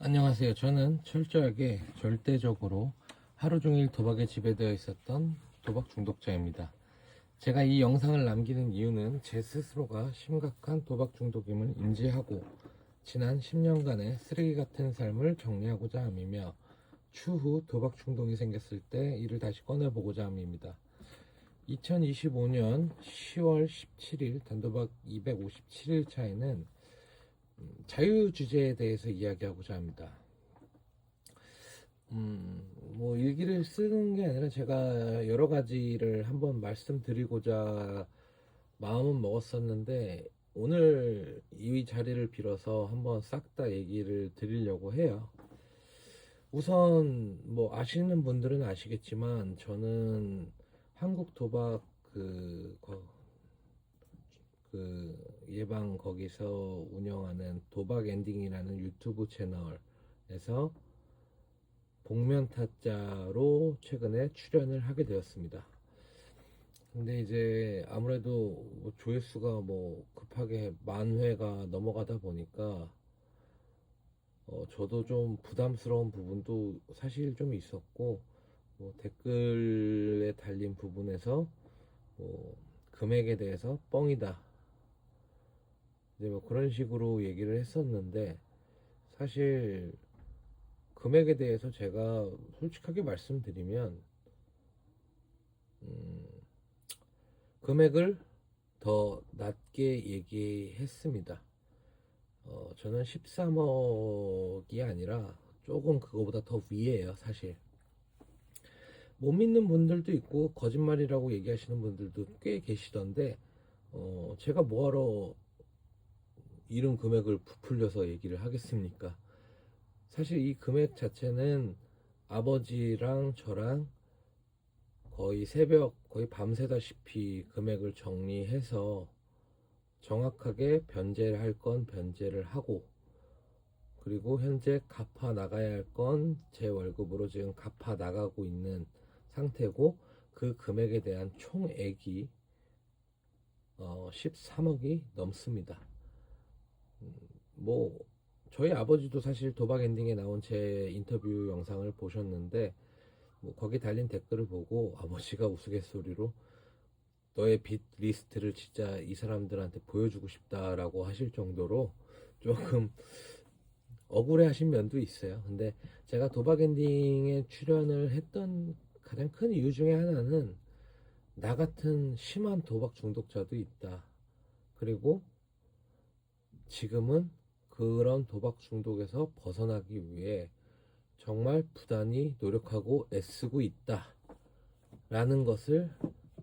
안녕하세요. 저는 철저하게 절대적으로 하루 종일 도박에 지배되어 있었던 도박 중독자입니다. 제가 이 영상을 남기는 이유는 제 스스로가 심각한 도박 중독임을 인지하고 지난 10년간의 쓰레기 같은 삶을 정리하고자 함이며 추후 도박 중독이 생겼을 때 이를 다시 꺼내보고자 함입니다. 2025년 10월 17일 단도박 257일 차에는 자유 주제에 대해서 이야기하고자 합니다. 뭐 일기를 쓰는 게 아니라 제가 여러 가지를 한번 말씀드리고자 마음은 먹었었는데 오늘 이 자리를 빌어서 한번 싹 다 얘기를 드리려고 해요. 우선 뭐 아시는 분들은 아시겠지만 저는 한국 도박 그 예방 거기서 운영하는 도박 엔딩이라는 유튜브 채널에서 복면 타짜로 최근에 출연을 하게 되었습니다. 근데 이제 아무래도 뭐 조회수가 뭐 급하게 10,000회가 넘어가다 보니까 저도 좀 부담스러운 부분도 사실 좀 있었고, 뭐 댓글에 달린 부분에서 뭐 금액에 대해서 뻥이다 이제 뭐 그런 식으로 얘기를 했었는데, 사실 금액에 대해서 제가 솔직하게 말씀드리면 금액을 더 낮게 얘기했습니다. 저는 13억이 아니라 조금 그거보다 더 위에요, 사실. 못 믿는 분들도 있고 거짓말이라고 얘기하시는 분들도 꽤 계시던데, 제가 뭐하러 이런 금액을 부풀려서 얘기를 하겠습니까? 사실 이 금액 자체는 아버지랑 저랑 거의 새벽, 거의 밤새다시피 금액을 정리해서 정확하게 변제를 할 건 변제를 하고, 그리고 현재 갚아 나가야 할 건 제 월급으로 지금 갚아 나가고 있는 상태고, 그 금액에 대한 총액이 13억이 넘습니다. 뭐 저희 아버지도 사실 도박 엔딩에 나온 제 인터뷰 영상을 보셨는데, 뭐 거기 달린 댓글을 보고 아버지가 우스갯소리로 너의 빚 리스트를 진짜 이 사람들한테 보여주고 싶다라고 하실 정도로 조금 억울해 하신 면도 있어요. 근데 제가 도박 엔딩에 출연을 했던 가장 큰 이유 중에 하나는 나 같은 심한 도박 중독자도 있다. 그리고 지금은 그런 도박 중독에서 벗어나기 위해 정말 부단히 노력하고 애쓰고 있다 라는 것을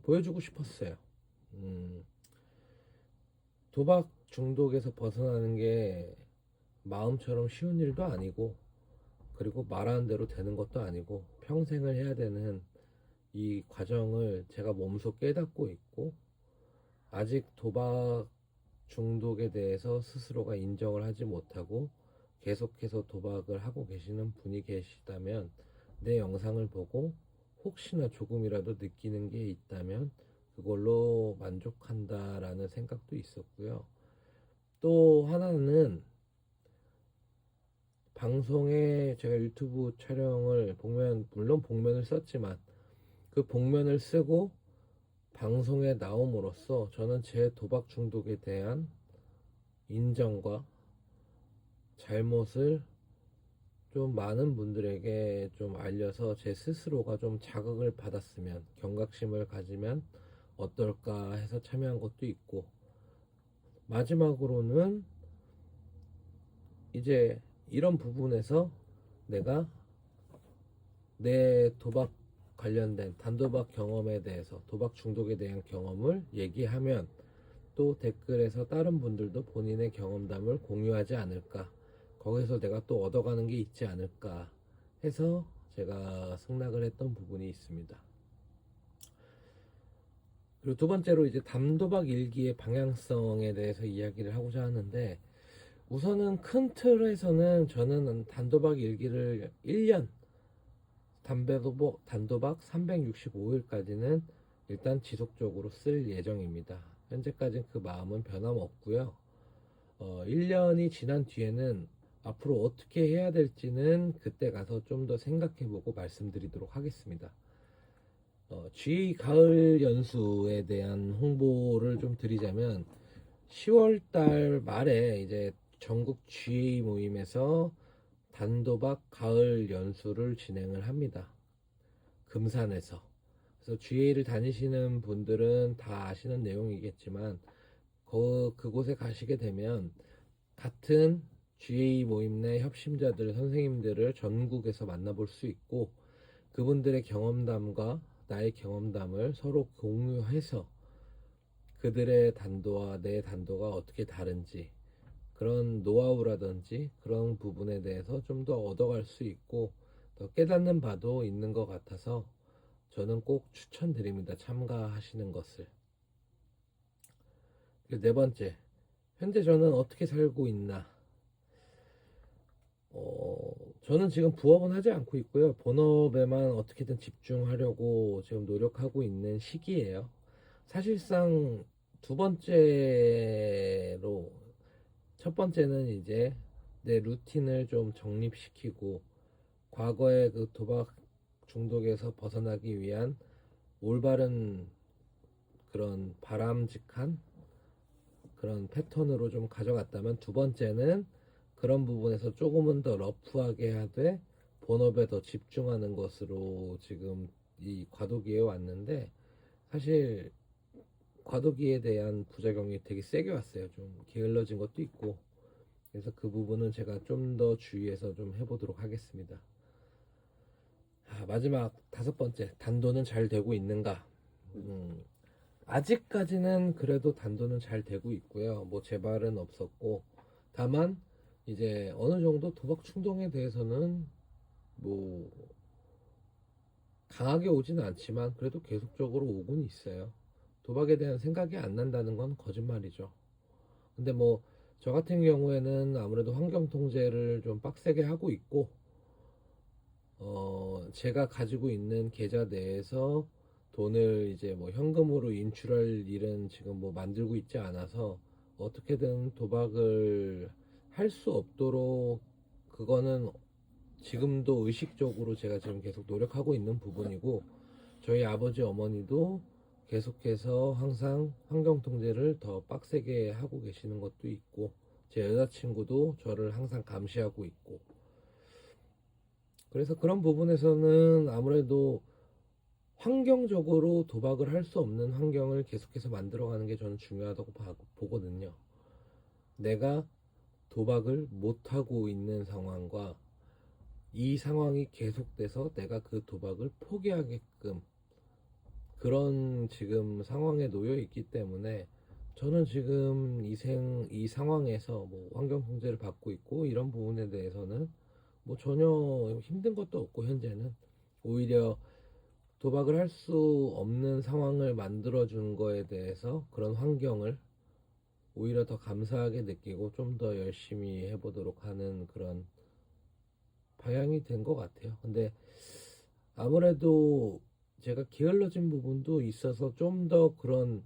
보여주고 싶었어요. 도박 중독에서 벗어나는 게 마음처럼 쉬운 일도 아니고, 그리고 말하는 대로 되는 것도 아니고, 평생을 해야 되는 이 과정을 제가 몸소 깨닫고 있고, 아직 도박 중독에 대해서 스스로가 인정을 하지 못하고 계속해서 도박을 하고 계시는 분이 계시다면, 내 영상을 보고 혹시나 조금이라도 느끼는 게 있다면 그걸로 만족한다라는 생각도 있었고요. 또 하나는 방송에 제가 유튜브 촬영을 물론 복면을 썼지만 그 복면을 쓰고 방송에 나옴으로써 저는 제 도박 중독에 대한 인정과 잘못을 좀 많은 분들에게 좀 알려서 제 스스로가 좀 자극을 받았으면, 경각심을 가지면 어떨까 해서 참여한 것도 있고, 마지막으로는 이제 이런 부분에서 내가 내 도박 관련된 단도박 경험에 대해서, 도박 중독에 대한 경험을 얘기하면 또 댓글에서 다른 분들도 본인의 경험담을 공유하지 않을까, 거기서 내가 또 얻어가는 게 있지 않을까 해서 제가 승낙을 했던 부분이 있습니다. 그리고 두 번째로 이제 단도박 일기의 방향성에 대해서 이야기를 하고자 하는데, 우선은 큰 틀에서는 저는 단도박 일기를 1년, 단도박 365일까지는 일단 지속적으로 쓸 예정입니다. 현재까지는 그 마음은 변함없고요. 1년이 지난 뒤에는 앞으로 어떻게 해야 될지는 그때 가서 좀 더 생각해보고 말씀드리도록 하겠습니다. G 가을 연수에 대한 홍보를 좀 드리자면 10월 달 말에 이제 전국 GA 모임에서 단도박 가을 연수를 진행을 합니다. 금산에서. 그래서 GA를 다니시는 분들은 다 아시는 내용이겠지만 그곳에 가시게 되면 같은 GA 모임 내 협심자들, 선생님들을 전국에서 만나볼 수 있고 그분들의 경험담과 나의 경험담을 서로 공유해서 그들의 단도와 내 단도가 어떻게 다른지 그런 노하우라든지 그런 부분에 대해서 좀 더 얻어갈 수 있고 더 깨닫는 바도 있는 것 같아서 저는 꼭 추천드립니다. 참가하시는 것을. 그리고 네 번째, 현재 저는 어떻게 살고 있나? 저는 지금 부업은 하지 않고 있고요. 본업에만 어떻게든 집중하려고 지금 노력하고 있는 시기예요. 사실상 두 번째로, 첫 번째는 이제 내 루틴을 좀 정립시키고 과거의 그 도박 중독에서 벗어나기 위한 올바른 그런 바람직한 그런 패턴으로 좀 가져갔다면, 두 번째는 그런 부분에서 조금은 더 러프하게 하되 본업에 더 집중하는 것으로 지금 이 과도기에 왔는데, 사실 과도기에 대한 부작용이 되게 세게 왔어요. 좀 게을러진 것도 있고. 그래서 그 부분은 제가 좀 더 주의해서 좀 해보도록 하겠습니다. 마지막 다섯 번째, 단도는 잘 되고 있는가? 아직까지는 그래도 단도는 잘 되고 있고요. 뭐 재발은 없었고, 다만 이제 어느 정도 도박 충동에 대해서는 뭐 강하게 오지는 않지만 그래도 계속적으로 오곤 있어요. 도박에 대한 생각이 안 난다는 건 거짓말이죠. 근데 뭐 저 같은 경우에는 아무래도 환경 통제를 좀 빡세게 하고 있고, 제가 가지고 있는 계좌 내에서 돈을 이제 뭐 현금으로 인출할 일은 지금 뭐 만들고 있지 않아서 어떻게든 도박을 할 수 없도록, 그거는 지금도 의식적으로 제가 지금 계속 노력하고 있는 부분이고, 저희 아버지 어머니도 계속해서 항상 환경 통제를 더 빡세게 하고 계시는 것도 있고, 제 여자친구도 저를 항상 감시하고 있고, 그래서 그런 부분에서는 아무래도 환경적으로 도박을 할 수 없는 환경을 계속해서 만들어가는 게 저는 중요하다고 보거든요. 내가 도박을 못하고 있는 상황과 이 상황이 계속돼서 내가 그 도박을 포기하게끔 그런 지금 상황에 놓여 있기 때문에, 저는 지금 이 상황에서 뭐 환경 통제를 받고 있고 이런 부분에 대해서는 뭐 전혀 힘든 것도 없고, 현재는 오히려 도박을 할 수 없는 상황을 만들어준 거에 대해서 그런 환경을 오히려 더 감사하게 느끼고 좀 더 열심히 해보도록 하는 그런 방향이 된 것 같아요. 근데 아무래도 제가 게을러진 부분도 있어서 좀 더 그런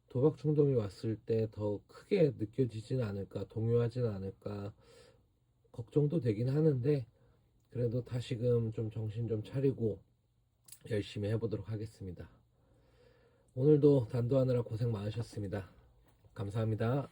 도박 충동이 왔을 때 더 크게 느껴지진 않을까, 동요하진 않을까 걱정도 되긴 하는데, 그래도 다시금 좀 정신 좀 차리고 열심히 해보도록 하겠습니다. 오늘도 단도하느라 고생 많으셨습니다. 감사합니다.